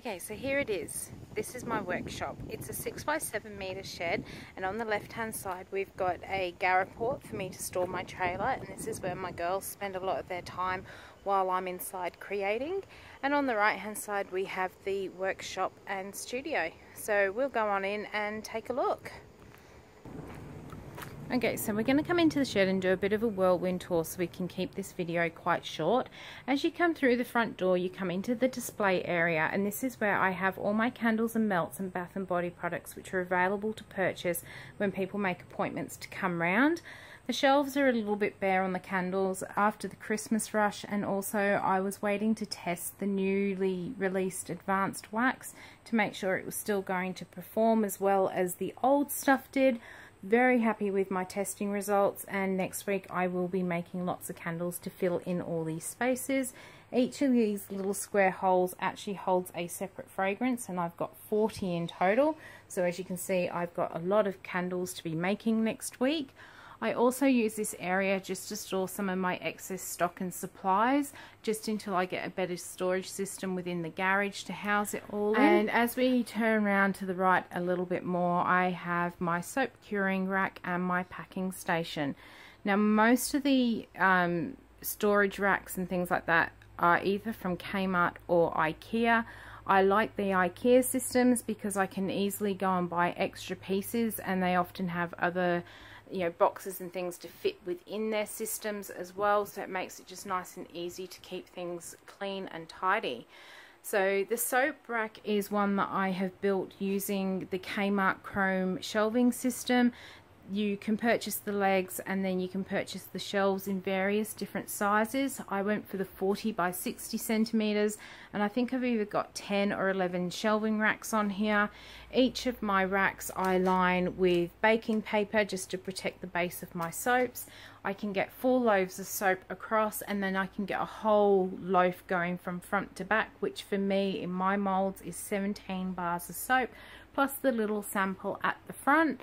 Okay, so here it is. This is my workshop. It's a 6 by 7 meter shed, and on the left hand side we've got a garage for me to store my trailer, and this is where my girls spend a lot of their time while I'm inside creating. And on the right hand side we have the workshop and studio. So we'll go on in and take a look. Okay, so we're going to come into the shed and do a bit of a whirlwind tour so we can keep this video quite short. As you come through the front door, you come into the display area, and this is where I have all my candles and melts and bath and body products which are available to purchase when people make appointments to come round. The shelves are a little bit bare on the candles after the Christmas rush, and also I was waiting to test the newly released advanced wax to make sure it was still going to perform as well as the old stuff did. Very happy with my testing results, and next week I will be making lots of candles to fill in all these spaces. Each of these little square holes actually holds a separate fragrance, and I've got 40 in total. So as you can see, I've got a lot of candles to be making next week. I also use this area just to store some of my excess stock and supplies, just until I get a better storage system within the garage to house it all in. And as we turn around to the right a little bit more, I have my soap curing rack and my packing station. Now most of the storage racks and things like that are either from Kmart or Ikea. I like the Ikea systems because I can easily go and buy extra pieces, and they often have other boxes and things to fit within their systems as well, so it makes it just nice and easy to keep things clean and tidy. So the soap rack is one that I have built using the Kmart Chrome shelving system. You can purchase the legs and then you can purchase the shelves in various different sizes. I went for the 40 by 60 centimeters, and I think I've either got 10 or 11 shelving racks on here. Each of my racks I line with baking paper just to protect the base of my soaps. I can get 4 loaves of soap across, and then I can get a whole loaf going from front to back, which for me in my molds is 17 bars of soap plus the little sample at the front.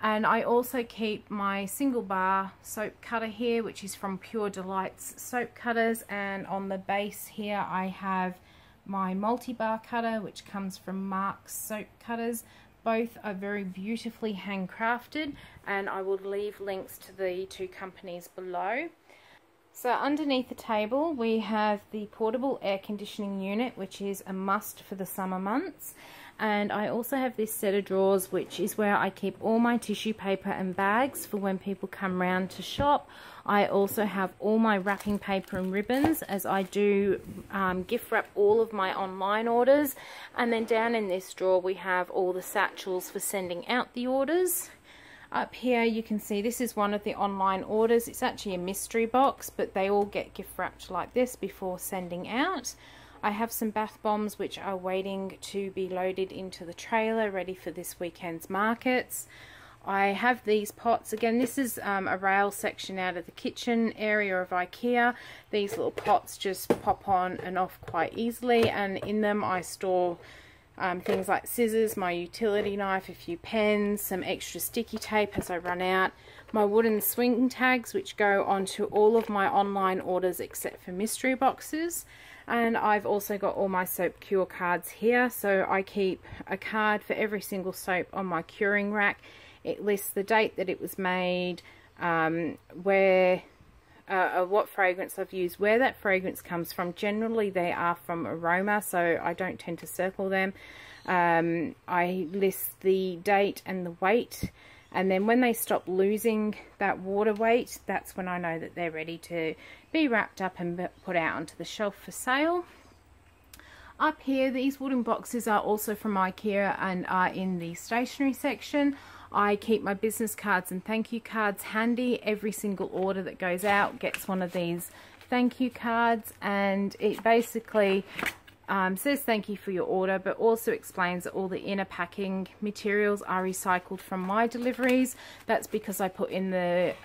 And I also keep my single bar soap cutter here, which is from Pure Delights soap cutters, and on the base here I have my multi-bar cutter, which comes from Mark's soap cutters. Both are very beautifully handcrafted, and I will leave links to the two companies below. So underneath the table we have the portable air conditioning unit, which is a must for the summer months. And I also have this set of drawers, which is where I keep all my tissue paper and bags for when people come round to shop. I also have all my wrapping paper and ribbons, as I do gift wrap all of my online orders. And then down in this drawer we have all the satchels for sending out the orders. Up here you can see this is one of the online orders. It's actually a mystery box, but they all get gift wrapped like this before sending out. I have some bath bombs which are waiting to be loaded into the trailer, ready for this weekend's markets. I have these pots. Again, this is a rail section out of the kitchen area of Ikea. These little pots just pop on and off quite easily, and in them I store things like scissors, my utility knife, a few pens, some extra sticky tape as I run out, my wooden swing tags which go onto all of my online orders except for mystery boxes. And I've also got all my soap cure cards here, so I keep a card for every single soap on my curing rack. It lists the date that it was made, what fragrance I've used, where that fragrance comes from. Generally they are from Aroma, so I don't tend to circle them. I list the date and the weight, and then when they stop losing that water weight, that's when I know that they're ready to be wrapped up and put out onto the shelf for sale. Up here, these wooden boxes are also from Ikea and are in the stationery section. I keep my business cards and thank you cards handy. Every single order that goes out gets one of these thank you cards, and it basically says thank you for your order, but also explains that all the inner packing materials are recycled from my deliveries. That's because I put in the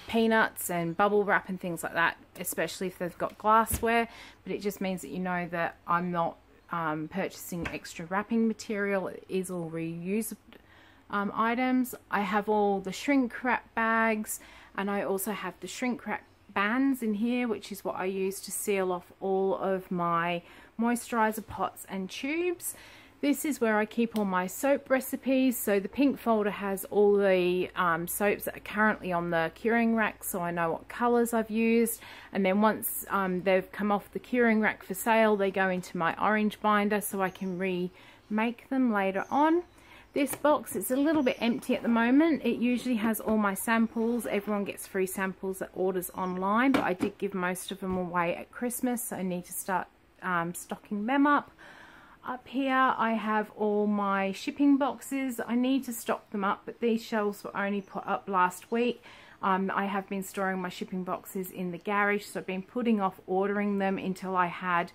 peanuts and bubble wrap and things like that, especially if they've got glassware, but it just means that you know that I'm not purchasing extra wrapping material. It is all reusable items. I have all the shrink wrap bags, and I also have the shrink wrap bands in here, which is what I use to seal off all of my moisturizer pots and tubes. This is where I keep all my soap recipes. So the pink folder has all the soaps that are currently on the curing rack, so I know what colours I've used. And then once they've come off the curing rack for sale, they go into my orange binder so I can remake them later on. This box is a little bit empty at the moment. It usually has all my samples. Everyone gets free samples that orders online, but I did give most of them away at Christmas, so I need to start stocking them up. Up here I have all my shipping boxes. I need to stock them up, but these shelves were only put up last week. I have been storing my shipping boxes in the garage, so I've been putting off ordering them until I had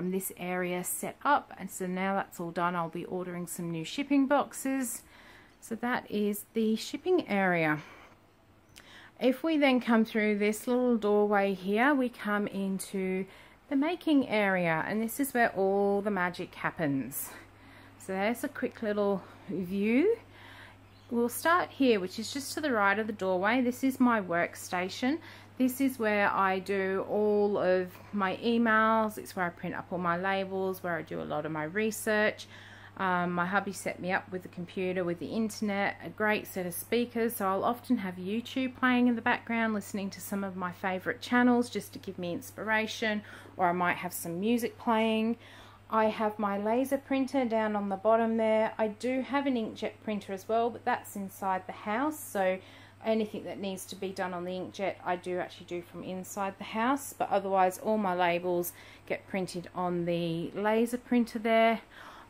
this area set up, and so now that's all done, I'll be ordering some new shipping boxes. So that is the shipping area. If we then come through this little doorway here, we come into the making area, and this is where all the magic happens. So there's a quick little view. We'll start here, which is just to the right of the doorway. This is my workstation. This is where I do all of my emails. It's where I print up all my labels, where I do a lot of my research. My hubby set me up with a computer with the internet, a great set of speakers, so I'll often have YouTube playing in the background, listening to some of my favourite channels just to give me inspiration, or I might have some music playing. I have my laser printer down on the bottom there. I do have an inkjet printer as well, but that's inside the house, so anything that needs to be done on the inkjet I do actually do from inside the house, but otherwise all my labels get printed on the laser printer there.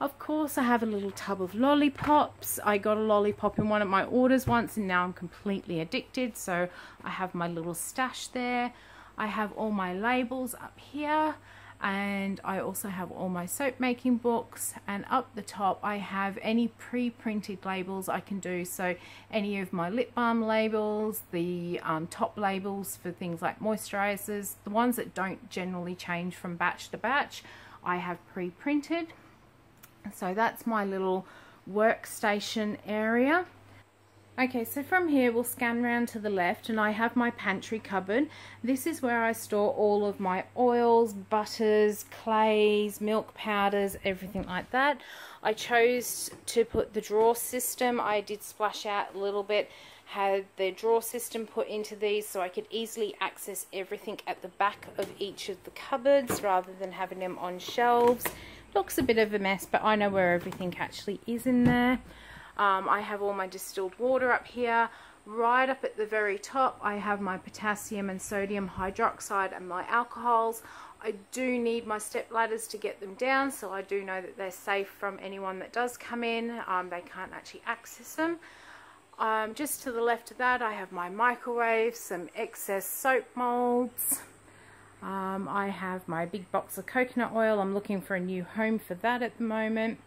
Of course, I have a little tub of lollipops. I got a lollipop in one of my orders once, and now I'm completely addicted, so I have my little stash there. I have all my labels up here, and I also have all my soap making books, and up the top I have any pre-printed labels I can do, so any of my lip balm labels, the top labels for things like moisturizers, the ones that don't generally change from batch to batch, I have pre-printed. So that's my little workstation area. Okay, so from here we'll scan round to the left, and I have my pantry cupboard. This is where I store all of my oils, butters, clays, milk powders, everything like that. I chose to put the drawer system. I did splash out a little bit, had the drawer system put into these so I could easily access everything at the back of each of the cupboards rather than having them on shelves. Looks a bit of a mess, but I know where everything actually is in there. I have all my distilled water up here. Right up at the very top I have my potassium and sodium hydroxide and my alcohols. I do need my step ladders to get them down, so I do know that they're safe from anyone that does come in. They can't actually access them. Just to the left of that I have my microwave, some excess soap molds. I have my big box of coconut oil. I'm looking for a new home for that at the moment.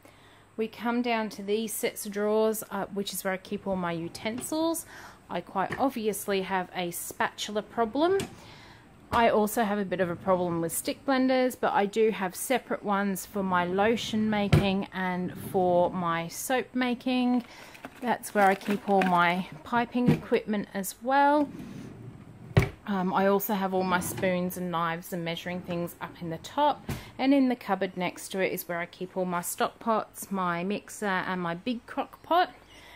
We come down to these sets of drawers, which is where I keep all my utensils. I quite obviously have a spatula problem. I also have a bit of a problem with stick blenders, but I do have separate ones for my lotion making and for my soap making. That's where I keep all my piping equipment as well. I also have all my spoons and knives and measuring things up in the top, and in the cupboard next to it is where I keep all my stock pots, my mixer and my big crock pot.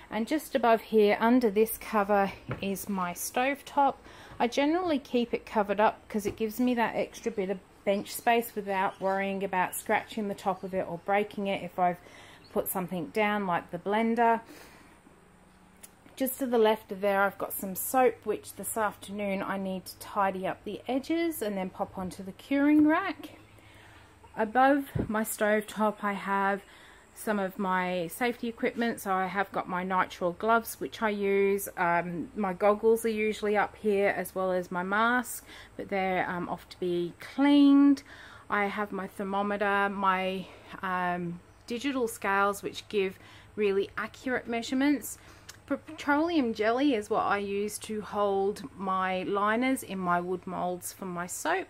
And just above here under this cover is my stove top. I generally keep it covered up because it gives me that extra bit of bench space without worrying about scratching the top of it or breaking it if I've put something down like the blender. Just to the left of there I've got some soap, which this afternoon I need to tidy up the edges and then pop onto the curing rack. Above my stove top I have some of my safety equipment, so I have got my nitrile gloves which I use. My goggles are usually up here, as well as my mask, but they're off to be cleaned. I have my thermometer, my digital scales which give really accurate measurements. Petroleum jelly is what I use to hold my liners in my wood molds for my soap.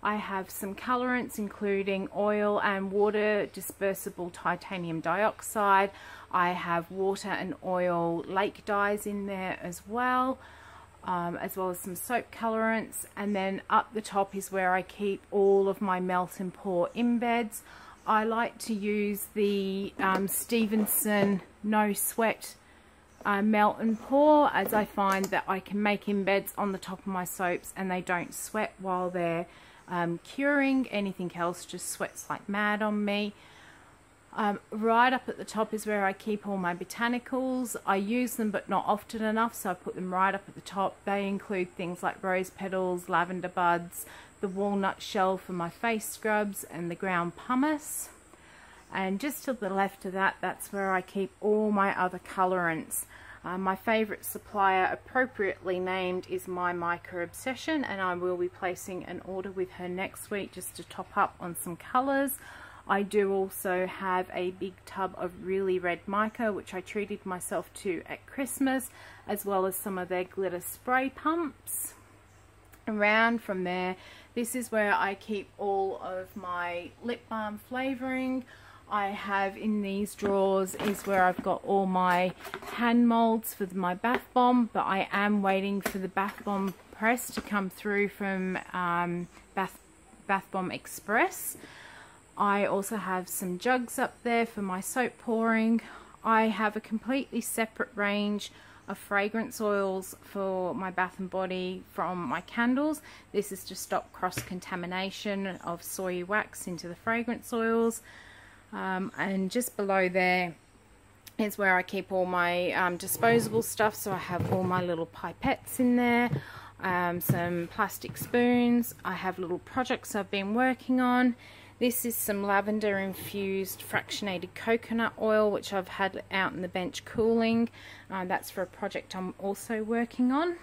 I have some colorants including oil and water dispersible titanium dioxide. I have water and oil lake dyes in there as well. as well as some soap colorants, and then up the top is where I keep all of my melt and pour embeds. I like to use the Stevenson No Sweat melt and pour, as I find that I can make embeds on the top of my soaps and they don't sweat while they're curing. Anything else just sweats like mad on me. Right up at the top is where I keep all my botanicals. I use them but not often enough, so I put them right up at the top. They include things like rose petals, lavender buds, the walnut shell for my face scrubs, and the ground pumice. And just to the left of that, that's where I keep all my other colorants. My favourite supplier, appropriately named, is My Mica Obsession, and I will be placing an order with her next week just to top up on some colours. I do also have a big tub of really red mica, which I treated myself to at Christmas, as well as some of their glitter spray pumps. Around from there, this is where I keep all of my lip balm flavouring. I have in these drawers is where I've got all my hand moulds for my bath bomb, but I am waiting for the bath bomb press to come through from Bath Bomb Express. I also have some jugs up there for my soap pouring. I have a completely separate range of fragrance oils for my bath and body from my candles. This is to stop cross-contamination of soy wax into the fragrance oils. And just below there is where I keep all my disposable stuff. So I have all my little pipettes in there, some plastic spoons. I have little projects I've been working on. This is some lavender infused fractionated coconut oil, which I've had out in the bench cooling. That's for a project I'm also working on.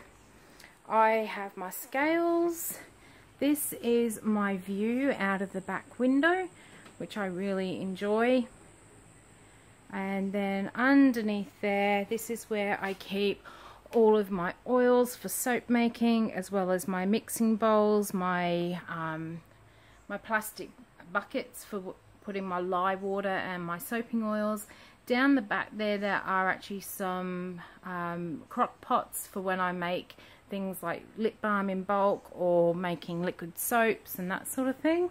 I have my scales. This is my view out of the back window, which I really enjoy. And then underneath there, this is where I keep all of my oils for soap making, as well as my mixing bowls, my my plastic buckets for putting my lye water and my soaping oils. Down the back there are actually some crock pots for when I make things like lip balm in bulk or making liquid soaps and that sort of thing.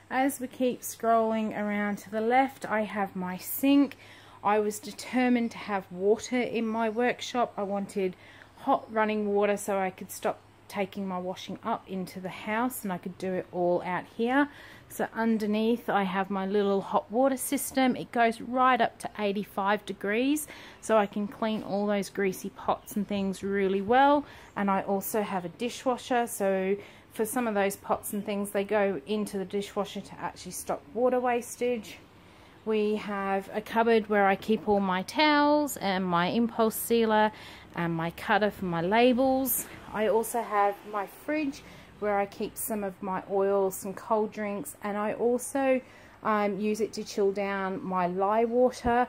As we keep scrolling around to the left, I have my sink. I was determined to have water in my workshop. I wanted hot running water so I could stop taking my washing up into the house and I could do it all out here. So underneath I have my little hot water system. It goes right up to 85 degrees, so I can clean all those greasy pots and things really well. And I also have a dishwasher, so for some of those pots and things, they go into the dishwasher to actually stop water wastage. We have a cupboard where I keep all my towels and my impulse sealer and my cutter for my labels. I also have my fridge where I keep some of my oils, some cold drinks, and I also use it to chill down my lye water.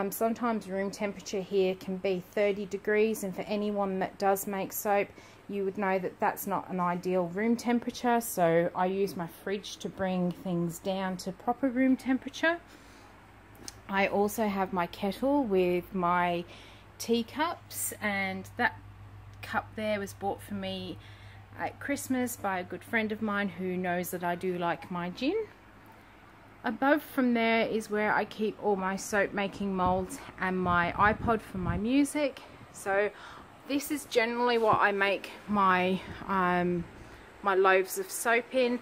Sometimes room temperature here can be 30 degrees, and for anyone that does make soap, you would know that that's not an ideal room temperature, so I use my fridge to bring things down to proper room temperature. I also have my kettle with my teacups, and that cup there was bought for me at Christmas by a good friend of mine who knows that I do like my gin. Above from there is where I keep all my soap making molds and my iPod for my music. So this is generally what I make my my loaves of soap in.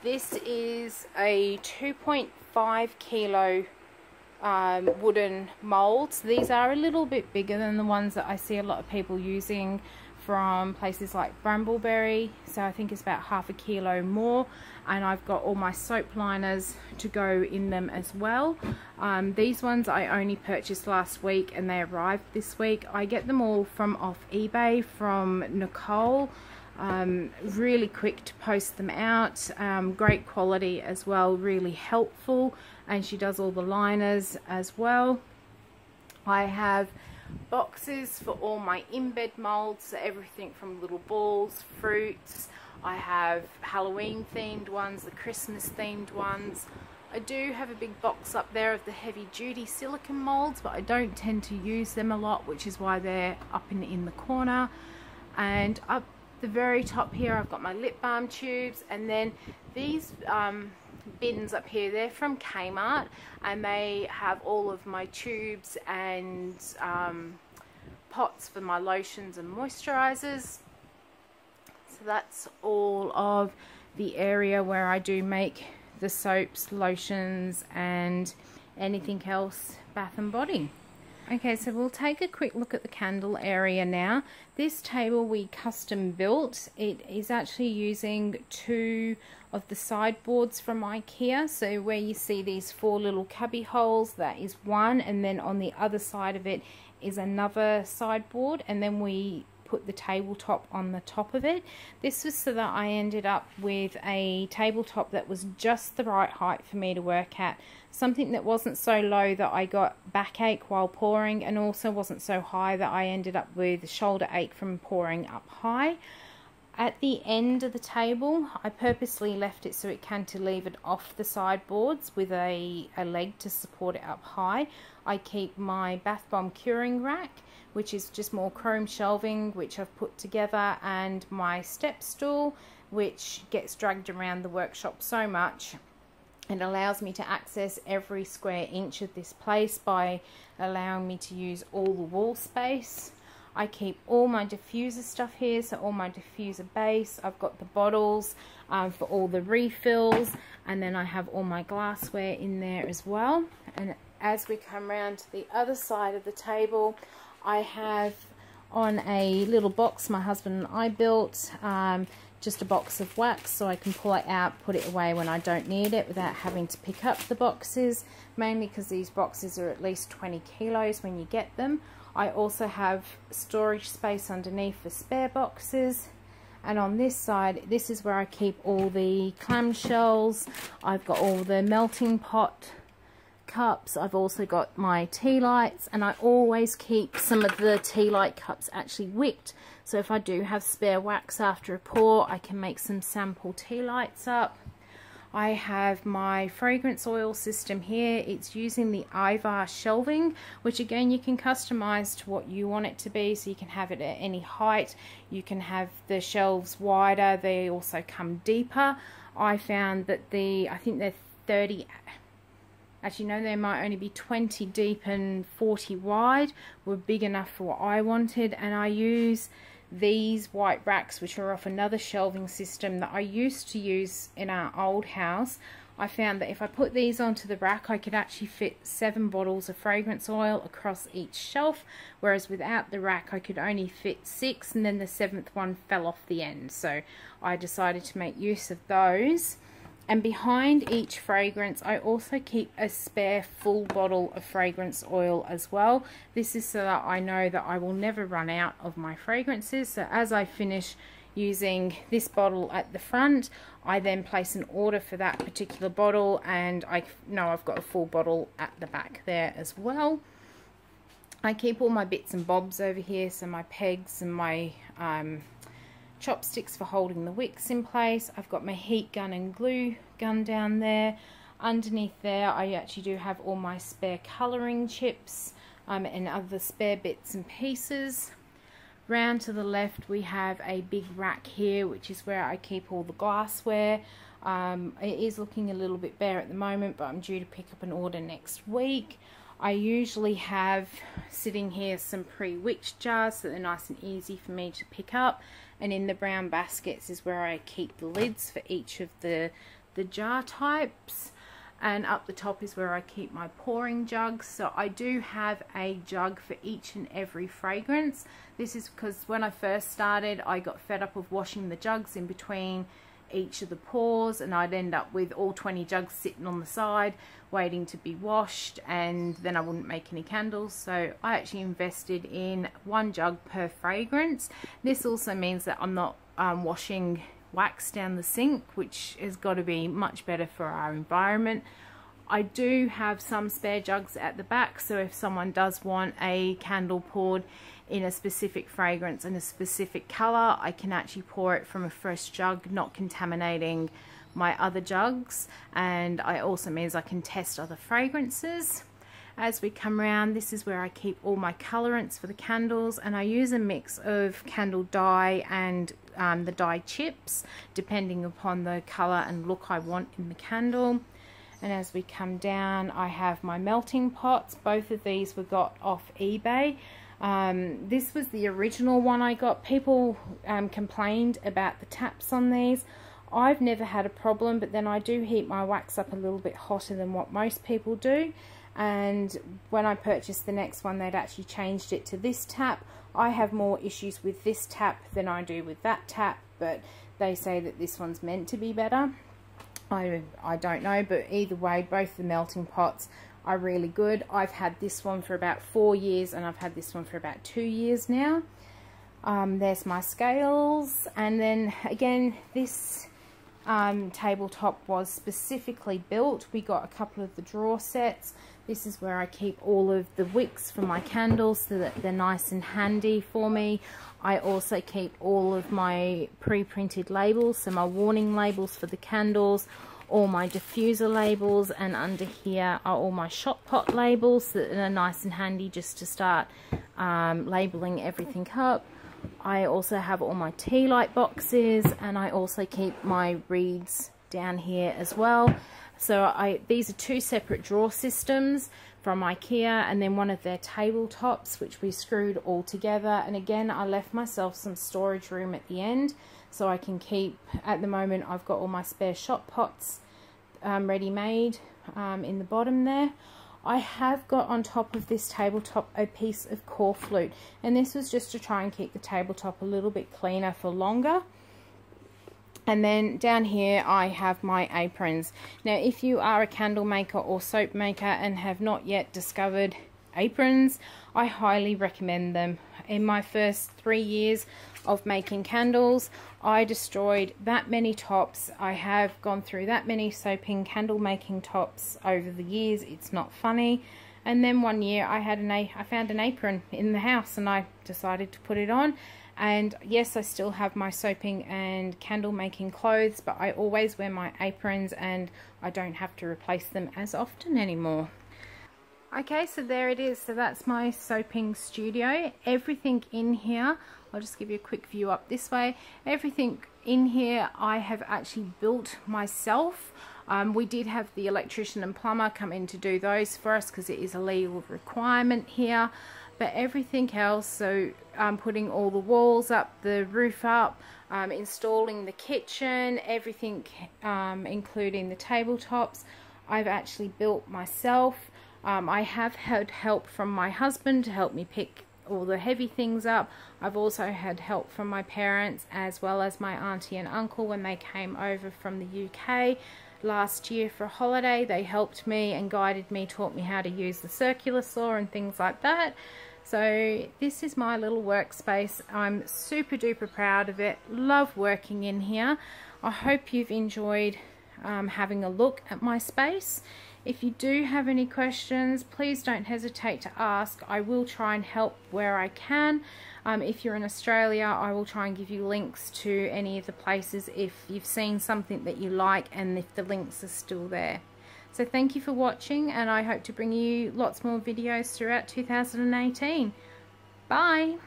This is a 2.5 kilo wooden molds. These are a little bit bigger than the ones that I see a lot of people using from places like Brambleberry, so I think it's about half a kilo more, and I've got all my soap liners to go in them as well. These ones I only purchased last week and they arrived this week. I get them all from off eBay from Nicole. Really quick to post them out, great quality as well, really helpful, and she does all the liners as well. I have boxes for all my embed molds, so everything from little balls, fruits. I have Halloween themed ones, the Christmas themed ones. I do have a big box up there of the heavy duty silicone molds, but I don't tend to use them a lot, which is why they're up in the corner. And up the very top here I've got my lip balm tubes, and then these bins up here, they're from Kmart, and they have all of my tubes and pots for my lotions and moisturizers. So that's all of the area where I do make the soaps, lotions, and anything else Bath and Body. Okay, so we'll take a quick look at the candle area now. This table we custom built. It is actually using 2 of the sideboards from Ikea. So where you see these 4 little cubby holes, that is one, and then on the other side of it is another sideboard, and then we put the tabletop on the top of it. This was so that I ended up with a tabletop that was just the right height for me to work at. Something that wasn't so low that I got backache while pouring, and also wasn't so high that I ended up with shoulder ache from pouring up high. At the end of the table, I purposely left it so it cantilevered off the sideboards with a leg to support it up high. I keep my bath bomb curing rack, which is just more chrome shelving, which I've put together, and my step stool, which gets dragged around the workshop so much. It allows me to access every square inch of this place by allowing me to use all the wall space. I keep all my diffuser stuff here, so all my diffuser base. I've got the bottles for all the refills, and then I have all my glassware in there as well. And as we come around to the other side of the table, I have on a little box my husband and I built, just a box of wax, so I can pull it out, put it away when I don't need it without having to pick up the boxes, mainly because these boxes are at least 20 kilos when you get them. I also have storage space underneath for spare boxes, and on this side, this is where I keep all the clamshells. I've got all the melting pot cups. I've also got my tea lights, and I always keep some of the tea light cups actually wicked, so if I do have spare wax after a pour, I can make some sample tea lights up. I have my fragrance oil system here. It's using the Ivar shelving, which again you can customize to what you want it to be, so you can have it at any height. You can have the shelves wider, they also come deeper. I found that I think they're 30, actually no, they might only be 20 deep and 40 wide, were big enough for what I wanted. And I use these white racks, which are off another shelving system that I used to use in our old house. I found that if I put these onto the rack, I could actually fit 7 bottles of fragrance oil across each shelf, whereas without the rack I could only fit 6, and then the 7th one fell off the end, so I decided to make use of those. And behind each fragrance, I also keep a spare full bottle of fragrance oil as well. This is so that I know that I will never run out of my fragrances. So as I finish using this bottle at the front, I then place an order for that particular bottle, and I know I've got a full bottle at the back there as well. I keep all my bits and bobs over here, so my pegs and my chopsticks for holding the wicks in place. I've got my heat gun and glue gun down there. Underneath there I actually do have all my spare colouring chips and other spare bits and pieces. Round to the left we have a big rack here, which is where I keep all the glassware. It is looking a little bit bare at the moment, but I'm due to pick up an order next week. I usually have sitting here some pre-wicked jars, so they're nice and easy for me to pick up. And in the brown baskets is where I keep the lids for each of the jar types. And up the top is where I keep my pouring jugs. So I do have a jug for each and every fragrance. This is because when I first started, I got fed up of washing the jugs in between each of the pours, and I'd end up with all 20 jugs sitting on the side waiting to be washed, and then I wouldn't make any candles. So I actually invested in 1 jug per fragrance. This also means that I'm not washing wax down the sink, which has got to be much better for our environment. I do have some spare jugs at the back, so if someone does want a candle poured in a specific fragrance and a specific colour, I can actually pour it from a fresh jug, not contaminating my other jugs. And it also means I can test other fragrances. As we come around, this is where I keep all my colorants for the candles, and I use a mix of candle dye and the dye chips depending upon the color and look I want in the candle. And as we come down, I have my melting pots. Both of these were got off eBay. This was the original one I got. People complained about the taps on these. I've never had a problem, but then I do heat my wax up a little bit hotter than what most people do. And when I purchased the next one, they'd actually changed it to this tap. I have more issues with this tap than I do with that tap, but they say that this one's meant to be better. I don't know, but either way, both the melting pots are really good. I've had this one for about 4 years, and I've had this one for about 2 years now. There's my scales, and then again, this tabletop was specifically built. We got a couple of the drawer sets. This is where I keep all of the wicks for my candles so that they're nice and handy for me. I also keep all of my pre-printed labels, so my warning labels for the candles, all my diffuser labels, and under here are all my shot pot labels that are nice and handy just to start labeling everything up. I also have all my tea light boxes, and I also keep my reeds down here as well. So these are two separate drawer systems from Ikea, and then one of their tabletops which we screwed all together. And again, I left myself some storage room at the end so I can keep, at the moment I've got all my spare shot pots ready made in the bottom there. I have got on top of this tabletop a piece of core flute, and this was just to try and keep the tabletop a little bit cleaner for longer. And then down here I have my aprons. Now if you are a candle maker or soap maker and have not yet discovered aprons, I highly recommend them. In my first 3 years of making candles, I destroyed that many tops. I have gone through that many soaping candle making tops over the years. It's not funny. And then one year I found an apron in the house, and I decided to put it on. And yes, I still have my soaping and candle making clothes, but I always wear my aprons and I don't have to replace them as often anymore. Okay, so there it is. So that's my soaping studio. Everything in here, I'll just give you a quick view up this way. Everything in here I have actually built myself. We did have the electrician and plumber come in to do those for us because it is a legal requirement here. But everything else, so putting all the walls up, the roof up, installing the kitchen, everything including the tabletops, I've actually built myself. I have had help from my husband to help me pick all the heavy things up. I've also had help from my parents as well as my auntie and uncle when they came over from the UK last year for a holiday. They helped me and guided me, taught me how to use the circular saw and things like that. So this is my little workspace. I'm super duper proud of it. Love working in here. I hope you've enjoyed having a look at my space. If you do have any questions, please don't hesitate to ask. I will try and help where I can. If you're in Australia, I will try and give you links to any of the places if you've seen something that you like and if the links are still there. So thank you for watching, and I hope to bring you lots more videos throughout 2018. Bye!